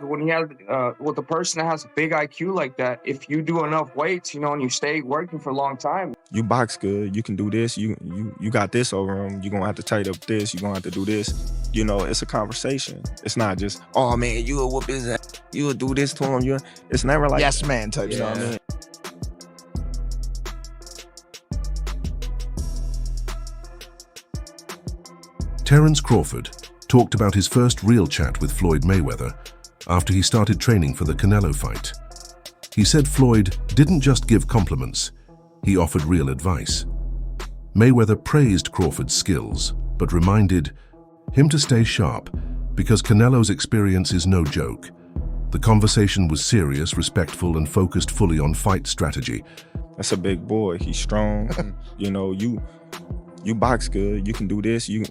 words, when he has with a person that has a big IQ like that, if you do enough weights, you know, and you stay working for a long time. You box good, you can do this, you got this over him, you're gonna have to tighten up this, you're gonna have to do this. You know, it's a conversation. It's not just, oh man, you'll whoop his ass, you'll do this to him. It's never like yes man type, you know what I mean? Terence Crawford talked about his first real chat with Floyd Mayweather after he started training for the Canelo fight. He said Floyd didn't just give compliments, he offered real advice. Mayweather praised Crawford's skills, but reminded him to stay sharp because Canelo's experience is no joke. The conversation was serious, respectful, and focused fully on fight strategy. That's a big boy, he's strong. You know, you box good, you can do this, you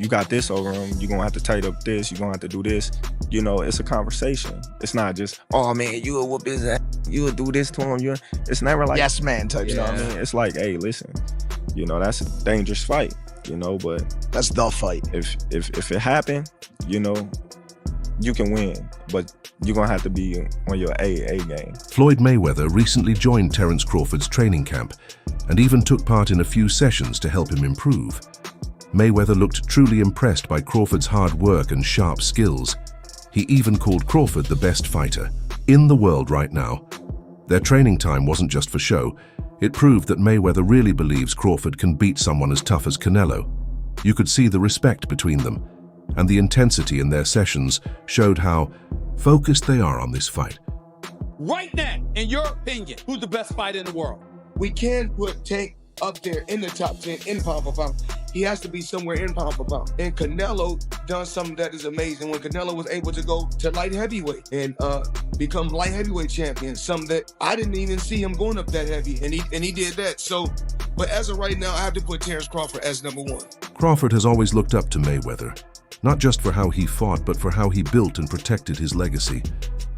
got this over him, you're gonna have to tighten up this, you're gonna have to do this. You know, it's a conversation. It's not just, oh man, you'll whoop his ass, you'll do this to him. It's never like yes man type, you know what I mean? It's like, hey, listen, you know, that's a dangerous fight, you know, but that's the fight. If it happened, you know, you can win, but you're gonna have to be on your A game. Floyd Mayweather recently joined Terence Crawford's training camp and even took part in a few sessions to help him improve. Mayweather looked truly impressed by Crawford's hard work and sharp skills. He even called Crawford the best fighter in the world right now. Their training time wasn't just for show. It proved that Mayweather really believes Crawford can beat someone as tough as Canelo. You could see the respect between them, and the intensity in their sessions showed how focused they are on this fight. Right now, in your opinion, who's the best fighter in the world? We can put Tank up there in the top 10 in pound for pound. He has to be somewhere in pound for pound. And Canelo done something that is amazing when Canelo was able to go to light heavyweight and become light heavyweight champion, something that I didn't even see him going up that heavy, and he did that. So, but as of right now, I have to put Terence Crawford as number one. Crawford has always looked up to Mayweather, not just for how he fought, but for how he built and protected his legacy.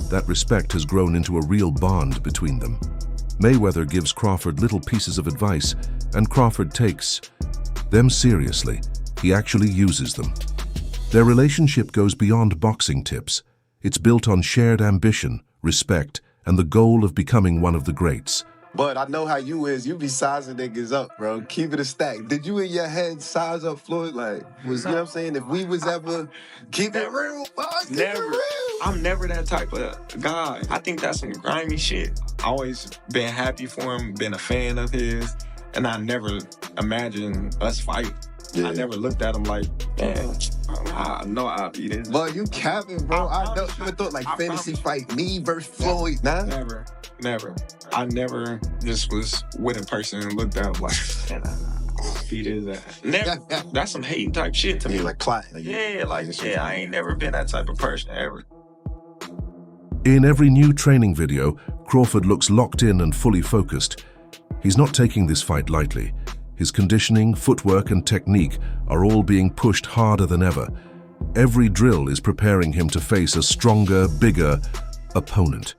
That respect has grown into a real bond between them. Mayweather gives Crawford little pieces of advice, and Crawford takes them seriously. He actually uses them. Their relationship goes beyond boxing tips. It's built on shared ambition, respect, and the goal of becoming one of the greats. But I know how you is. You be sizing niggas up, bro. Keep it a stack. Did you in your head size up Floyd? Like, you know what I'm saying? If we was ever keep it real, boss, keep it real. I'm never that type of guy. I think that's some grimy shit. I always been happy for him, been a fan of his, and I never imagined us fight. Yeah. I never looked at him like, man, I know I'll beat this. But you capping, bro. I never thought like fantasy fight me versus Floyd. Nah? Never. I never just was with a person and looked at him like, man, I'll beat his ass. Never. That's some hating type shit to me. Like plot. I ain't never been that type of person ever. In every new training video, Crawford looks locked in and fully focused. He's not taking this fight lightly. His conditioning, footwork, and technique are all being pushed harder than ever. Every drill is preparing him to face a stronger, bigger opponent.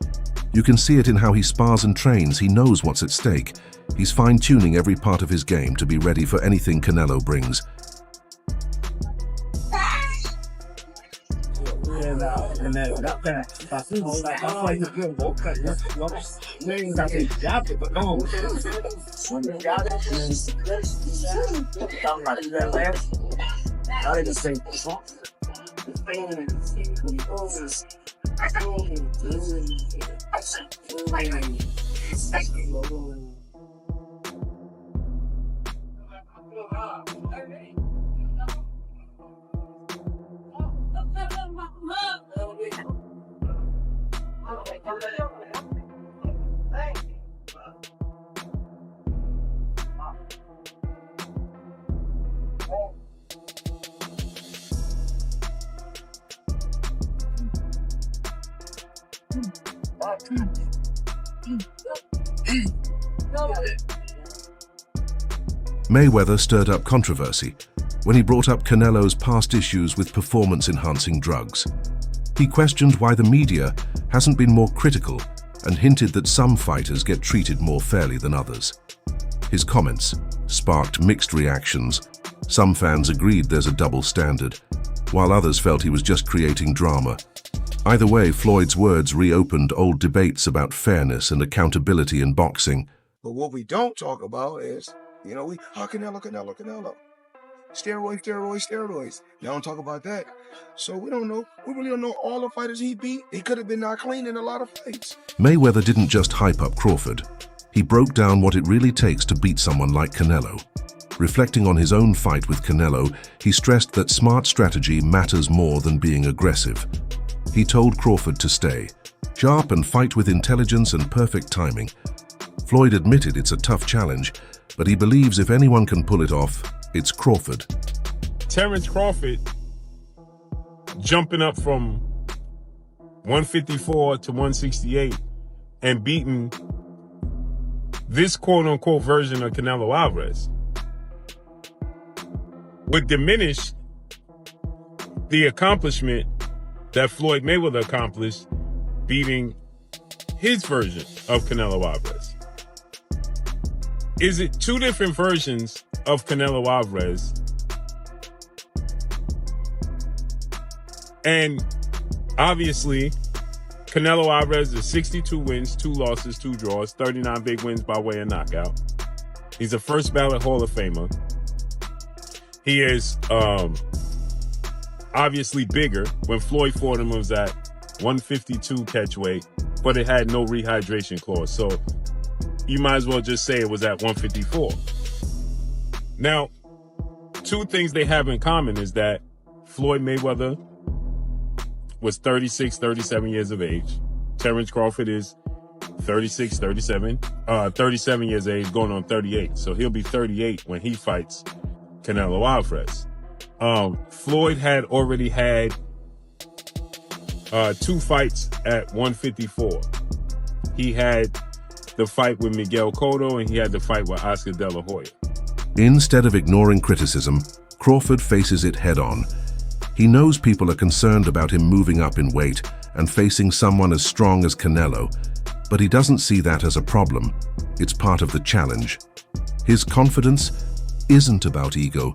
You can see it in how he spars and trains. He knows what's at stake. He's fine-tuning every part of his game to be ready for anything Canelo brings. Mayweather stirred up controversy when he brought up Canelo's past issues with performance-enhancing drugs. He questioned why the media hasn't been more critical and hinted that some fighters get treated more fairly than others. His comments sparked mixed reactions. Some fans agreed there's a double standard, while others felt he was just creating drama. Either way, Floyd's words reopened old debates about fairness and accountability in boxing. But what we don't talk about is, Canelo. Steroids. They don't talk about that. So we don't know. We really don't know all the fighters he beat. He could have been not clean in a lot of fights. Mayweather didn't just hype up Crawford. He broke down what it really takes to beat someone like Canelo. Reflecting on his own fight with Canelo, he stressed that smart strategy matters more than being aggressive. He told Crawford to stay sharp and fight with intelligence and perfect timing. Floyd admitted it's a tough challenge, but he believes if anyone can pull it off, it's Crawford. Terence Crawford jumping up from 154 to 168 and beating this quote-unquote version of Canelo Alvarez would diminish the accomplishment that Floyd Mayweather accomplished beating his version of Canelo Alvarez. Is it two different versions of Canelo Alvarez? And obviously, Canelo Alvarez is 62 wins, 2 losses, 2 draws, 39 big wins by way of knockout. He's a first ballot Hall of Famer. He is obviously bigger. When Floyd fought him, it was at 152 catch weight, but it had no rehydration clause. So you might as well just say it was at 154. Now, two things they have in common is that Floyd Mayweather was 36, 37 years of age. Terence Crawford is 36, 37 years of age, going on 38. So he'll be 38 when he fights Canelo Alvarez. Floyd had already had 2 fights at 154. He had the fight with Miguel Cotto and he had the fight with Oscar De La Hoya. Instead of ignoring criticism, Crawford faces it head-on. He knows people are concerned about him moving up in weight and facing someone as strong as Canelo, but he doesn't see that as a problem. It's part of the challenge. His confidence isn't about ego.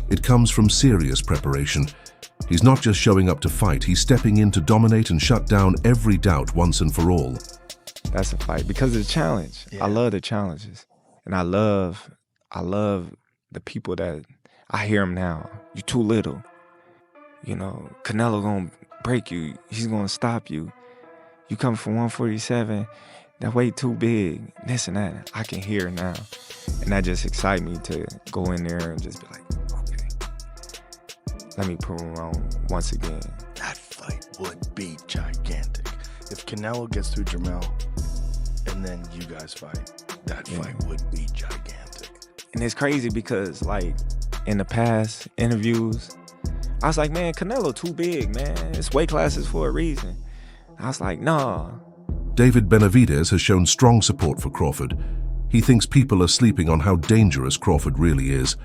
It comes from serious preparation. He's not just showing up to fight, he's stepping in to dominate and shut down every doubt once and for all. That's a fight because of the challenge. Yeah. I love the challenges. And I love the people that I hear them now. You're too little. Canelo gonna break you. He's gonna stop you. You come from 147, that weight too big, this and that. I can hear now. And that just excites me to go in there and just be like, okay, let me prove him wrong once again. That fight would be gigantic. If Canelo gets through Jamel and then you guys fight, that fight would be gigantic. And it's crazy because, like, in the past interviews, I was like, man, Canelo too big, man. It's weight classes for a reason. I was like, nah. David Benavidez has shown strong support for Crawford. He thinks people are sleeping on how dangerous Crawford really is.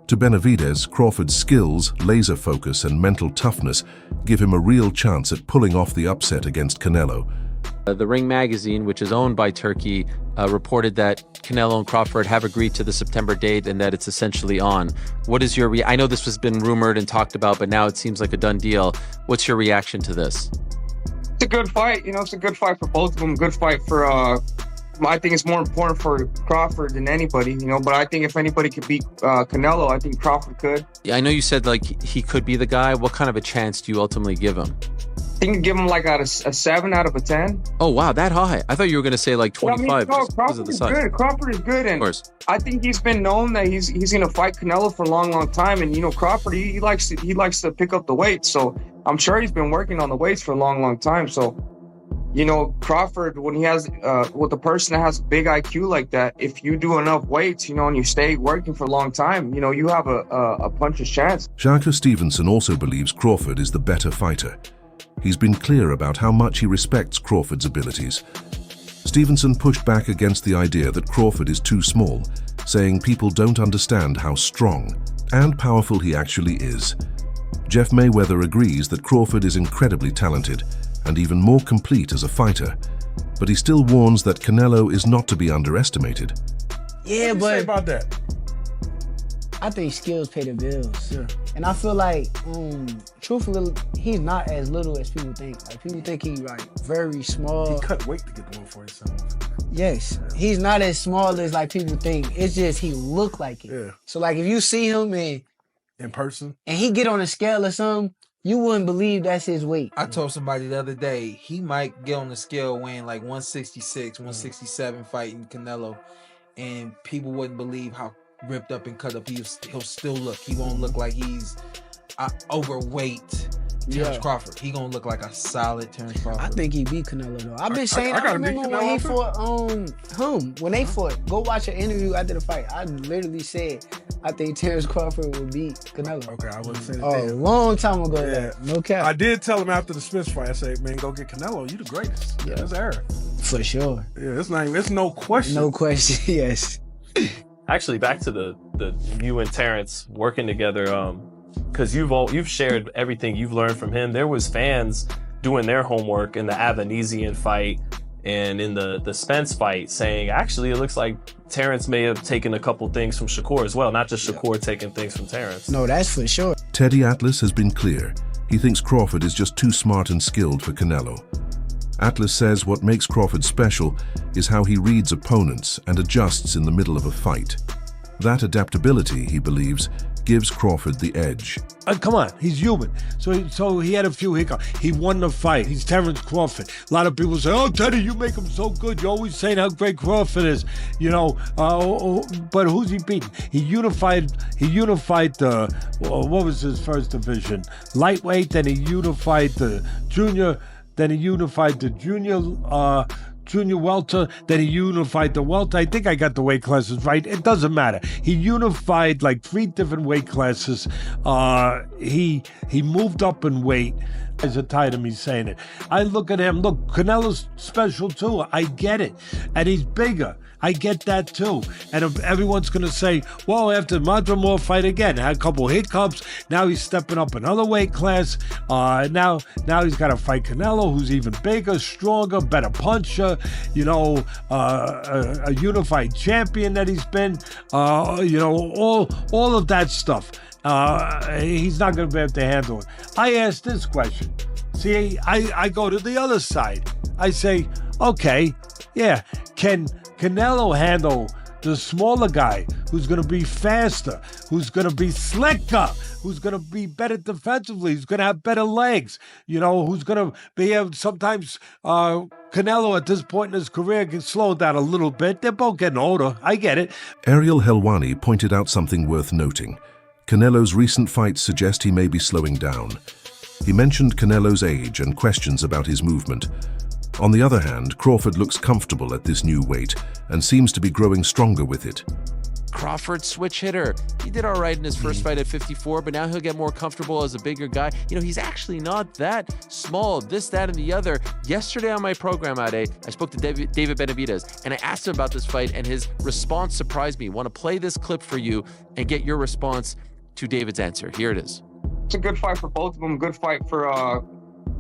To Benavidez, Crawford's skills, laser focus, and mental toughness give him a real chance at pulling off the upset against Canelo. The Ring magazine, which is owned by Turkey, reported that Canelo and Crawford have agreed to the September date and that it's essentially on. What is your I know this has been rumored and talked about, but now it seems like a done deal. What's your reaction to this? It's a good fight. It's a good fight for both of them. Good fight for, I think it's more important for Crawford than anybody, but I think if anybody could beat Canelo, I think Crawford could. Yeah, I know you said, like, he could be the guy. What kind of a chance do you ultimately give him? I think give him like a 7 out of a 10. Oh, wow, that high. I thought you were going to say like 25 because of the size. Good. Crawford is good. And I think he's been known that he's going to fight Canelo for a long, long time. And, Crawford, he likes to pick up the weight. So I'm sure he's been working on the weights for a long, long time. So, Crawford, when he has, with a person that has a big IQ like that, if you do enough weights, and you stay working for a long time, you have a puncher's chance. Shakur Stevenson also believes Crawford is the better fighter. He's been clear about how much he respects Crawford's abilities. Stevenson pushed back against the idea that Crawford is too small, saying people don't understand how strong and powerful he actually is. Jeff Mayweather agrees that Crawford is incredibly talented and even more complete as a fighter, but he still warns that Canelo is not to be underestimated. Yeah, what do you say about that? I think skills pay the bills. Yeah. And I feel like, truthfully, he's not as little as people think. Like, people think he's like very small. He cut weight to get the 147. Yes, he's not as small as like people think. It's just he look like it. Yeah. So like if you see him in person and he get on a scale or something, you wouldn't believe that's his weight. I told somebody the other day he might get on the scale weighing like 166, 167 fighting Canelo, and people wouldn't believe how ripped up and cut up he'll still look. He won't look like he's overweight. Terence Crawford. He gonna look like a solid Terence Crawford. I think he beat Canelo though. I've been saying. I remember when he fought when they fought. Go watch an interview after the fight. I literally said I think Terence Crawford would beat Canelo. Okay, I wasn't saying that. Oh, a long time ago. Yeah. No cap. I did tell him after the Smith fight. I said, "Man, go get Canelo. You the greatest." Yeah, that's error. For sure. Yeah, it's no question. No question. Yes. Actually, back to the you and Terence working together. Because you've shared everything you've learned from him. There was fans doing their homework in the Avanesian fight and in the Spence fight saying, actually, it looks like Terence may have taken a couple things from Shakur as well, not just Shakur taking things from Terence. No, that's for sure. Teddy Atlas has been clear. He thinks Crawford is just too smart and skilled for Canelo. Atlas says what makes Crawford special is how he reads opponents and adjusts in the middle of a fight. That adaptability, he believes, gives Crawford the edge. Come on, he's human. So he had a few hiccups. He won the fight. He's Terence Crawford. A lot of people say, "Oh, Teddy, you make him so good. You're always saying how great Crawford is." You know, but who's he beating? He unified the what was his first division? Lightweight. Then he unified the junior. Then he unified the junior welter, then he unified the welter. I think I got the weight classes right. It doesn't matter. He unified like 3 different weight classes. He moved up in weight. Guys are tired of me saying it. I look at him. Look, Canelo's special too. I get it. And he's bigger. I get that too. And everyone's going to say, well, after Madrimov fight again, had a couple hiccups. Now he's stepping up another weight class. Now he's got to fight Canelo, who's even bigger, stronger, better puncher, you know, a unified champion that he's been, you know, all of that stuff. He's not going to be able to handle it. I asked this question. See, I go to the other side. I say, okay, yeah, can Canelo handle the smaller guy who's going to be faster, who's going to be slicker, who's going to be better defensively, who's going to have better legs, you know, who's going to be able sometimes Canelo at this point in his career can slow down a little bit. They're both getting older. I get it. Ariel Helwani pointed out something worth noting. Canelo's recent fights suggest he may be slowing down. He mentioned Canelo's age and questions about his movement. On the other hand, Crawford looks comfortable at this new weight and seems to be growing stronger with it. Crawford switch hitter. He did all right in his first fight at 54, but now he'll get more comfortable as a bigger guy. You know, he's actually not that small, this, that, and the other. Yesterday on my program at 8, I spoke to David Benavidez, and I asked him about this fight, and his response surprised me. I want to play this clip for you and get your response to David's answer. Here it is. It's a good fight for both of them. Good fight for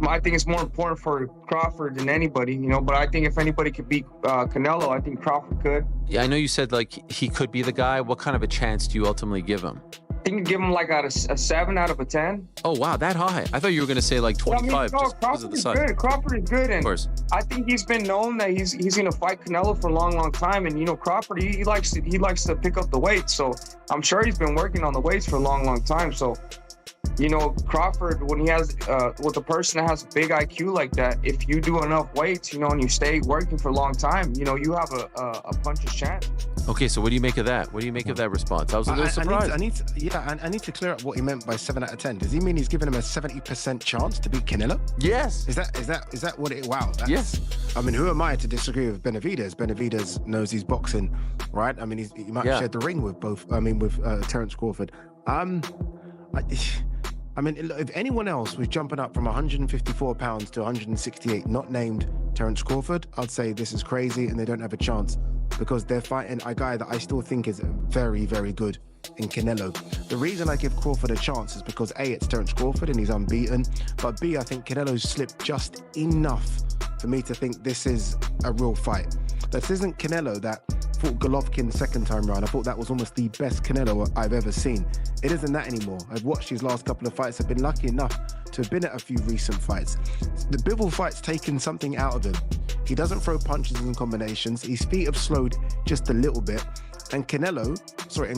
I think it's more important for Crawford than anybody, you know, but I think if anybody could beat Canelo, I think Crawford could. Yeah, I know you said like he could be the guy. What kind of a chance do you ultimately give him? I think you give him like a 7 out of a 10. Oh, wow, that high. I thought you were going to say like 25 no, just because of the size. Good. Crawford is good. And of course. I think he's been known that he's going to fight Canelo for a long time. And, you know, Crawford, he likes to pick up the weight. So I'm sure he's been working on the weights for a long time. So, you know, Crawford, when he has, with a person that has a big IQ like that, if you do enough weights, you know, and you stay working for a long time, you know, you have a puncher's chance. Okay, so what do you make of that? What do you make of that response? I was a little surprised. I need to clear up what he meant by 7 out of 10. Does he mean he's giving him a 70% chance to beat Canelo? Yes. Is that what it? Wow. Yes. I mean, who am I to disagree with Benavidez? Benavidez knows he's boxing, right? I mean, he might have shared the ring with both. I mean, with Terence Crawford. I mean, if anyone else was jumping up from 154 pounds to 168, not named Terence Crawford, I'd say this is crazy and they don't have a chance because they're fighting a guy that I still think is very, very good in Canelo. The reason I give Crawford a chance is because A, it's Terence Crawford and he's unbeaten, but B, I think Canelo's slipped just enough for me to think this is a real fight. This isn't Canelo that fought Golovkin second time round. I thought that was almost the best Canelo I've ever seen. It isn't that anymore. I've watched his last couple of fights. I've been lucky enough to have been at a few recent fights. The Bivol fight's taken something out of him. He doesn't throw punches and combinations. His feet have slowed just a little bit. And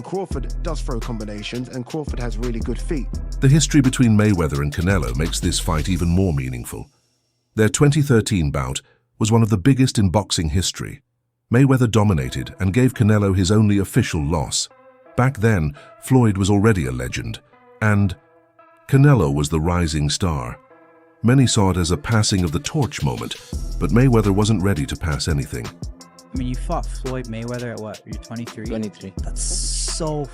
Crawford does throw combinations, and Crawford has really good feet. The history between Mayweather and Canelo makes this fight even more meaningful. Their 2013 bout was one of the biggest in boxing history. Mayweather dominated and gave Canelo his only official loss. Back then, Floyd was already a legend, and Canelo was the rising star. Many saw it as a passing of the torch moment, but Mayweather wasn't ready to pass anything. I mean, you fought Floyd Mayweather at what? You're 23? 23. That's so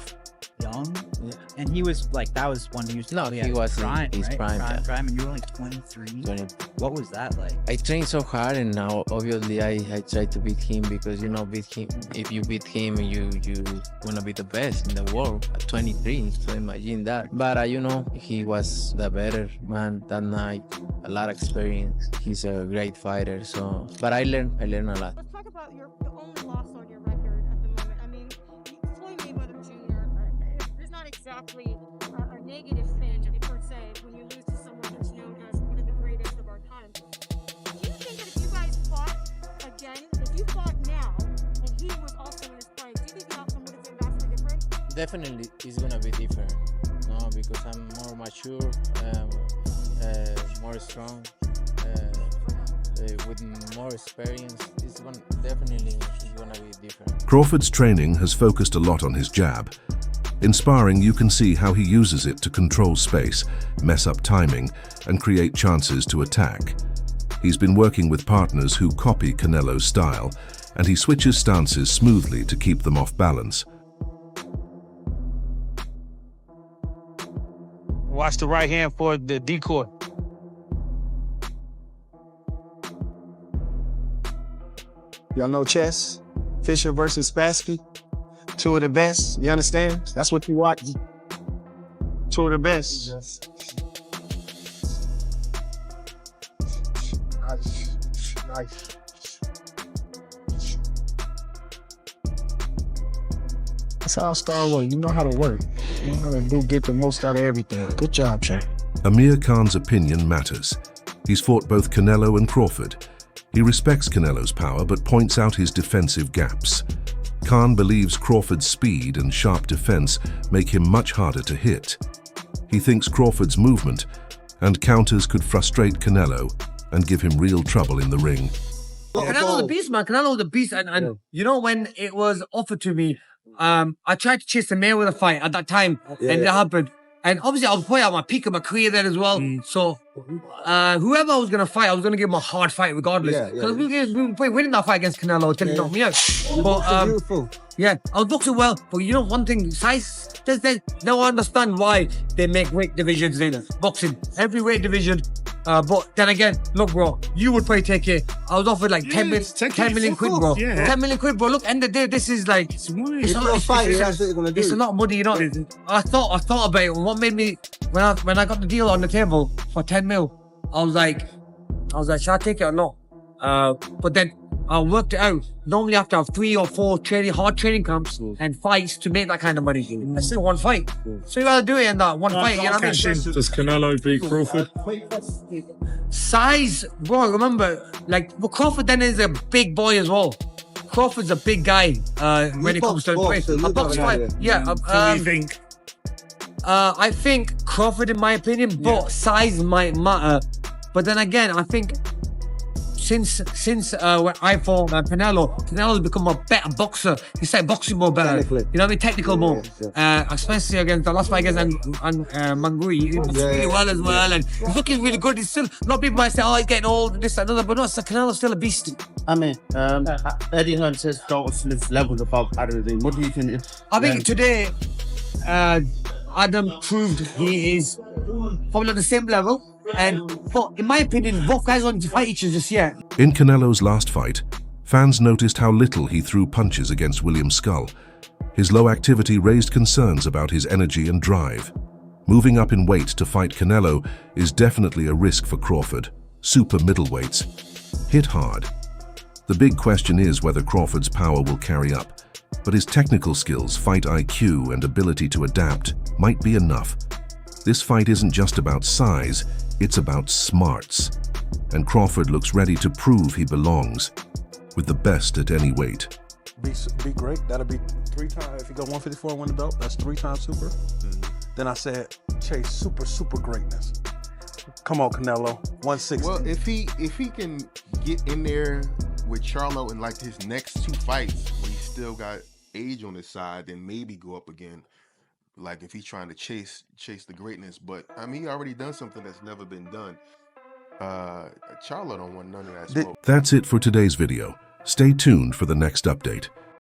young. Yeah. And he was like, that was when he was he was prime, in his right? prime. Yeah. Prime, and you were like 23. 20. What was that like? I trained so hard, and now obviously I try to beat him because beat him. If you beat him, you wanna be the best in the world at 23. So imagine that. But he was the better man that night. A lot of experience. He's a great fighter. So, but I learned a lot. Let's talk about the only loss on your record at the moment. I mean, Floyd Mayweather Jr. There's not exactly a negative thing per se when you lose to someone who's known as one of the greatest of our time. Do you think that if you guys fought again, if you fought now and he was also in his prime, do you think the outcome would have been vastly different? Definitely, it's gonna be different. No, because I'm more mature, more strong, with more experience. It's definitely gonna be different. Crawford's training has focused a lot on his jab. In sparring, you can see how he uses it to control space, mess up timing, and create chances to attack. He's been working with partners who copy Canelo's style, and he switches stances smoothly to keep them off balance. Watch the right hand for the decoy. Y'all know chess? Fisher versus Spassky? Two of the best, you understand? That's what you watch. Two of the best. Nice. That's how Star work. You know how to work. You know how to get the most out of everything. Good job, Jay. Amir Khan's opinion matters. He's fought both Canelo and Crawford. He respects Canelo's power but points out his defensive gaps. Khan believes Crawford's speed and sharp defense make him much harder to hit. He thinks Crawford's movement and counters could frustrate Canelo and give him real trouble in the ring. Canelo the beast, man. Canelo the beast. And when it was offered to me, I tried to chase the Mayweather fight at that time, and it happened. And obviously, I was probably at my peak of my career there as well. So, whoever I was going to fight, I was going to give him a hard fight regardless. Because we were winning that fight against Canelo until he knocked me out. But, beautiful. Yeah, I was boxing well. But one thing, size, they don't understand why they make weight divisions in boxing. Every weight division. But then again, look, bro, you would probably take it. I was offered like 10 million quid, bro. 10 million quid, bro. Look, end of the day, this is like, it's a lot of money, I thought about it. What made me, when I got the deal on the table for 10 mil, I was like, should I take it or not? But then I worked it out. Normally I have to have 3 or 4 hard training camps and fights to make that kind of money. I still one fight. So you gotta do it in that one fight, you know what I mean? Does Canelo beat Crawford? Size, bro, remember, Crawford then is a big boy as well. Crawford's a big guy when it comes to weight. A box fight. Yeah. What do you think? I think Crawford, in my opinion, but size might matter. But then again, I think since when I fought Canelo's become a better boxer. He started boxing more better. You know what I mean? Technical more. Especially against the last fight against Mangui. He was really well as well. And he's looking really good. He's still, a lot of people might say, oh, he's getting old and this and another. But no, Canelo's still a beast. I mean, Eddie Hearn says Dalton's levels above Adam. What do you think? I think today, Adam proved he is probably on the same level. But in my opinion, both guys want to fight each other just yet. In Canelo's last fight, fans noticed how little he threw punches against William Skull. His low activity raised concerns about his energy and drive. Moving up in weight to fight Canelo is definitely a risk for Crawford. Super middleweights hit hard. The big question is whether Crawford's power will carry up. but his technical skills, fight IQ, and ability to adapt might be enough. This fight isn't just about size, it's about smarts. And Crawford looks ready to prove he belongs with the best at any weight. Be great. That'll be 3 times. If you go 154 and win the belt, that's 3 times super. Then I said, chase super greatness. Come on, Canelo. 160. Well, if he can get in there with Charlo in like his next 2 fights, when he still got age on his side, then maybe go up again. Like if he's trying to chase the greatness. But I mean, he already done something that's never been done. Charlo don't want none of that smoke. That's it for today's video. Stay tuned for the next update.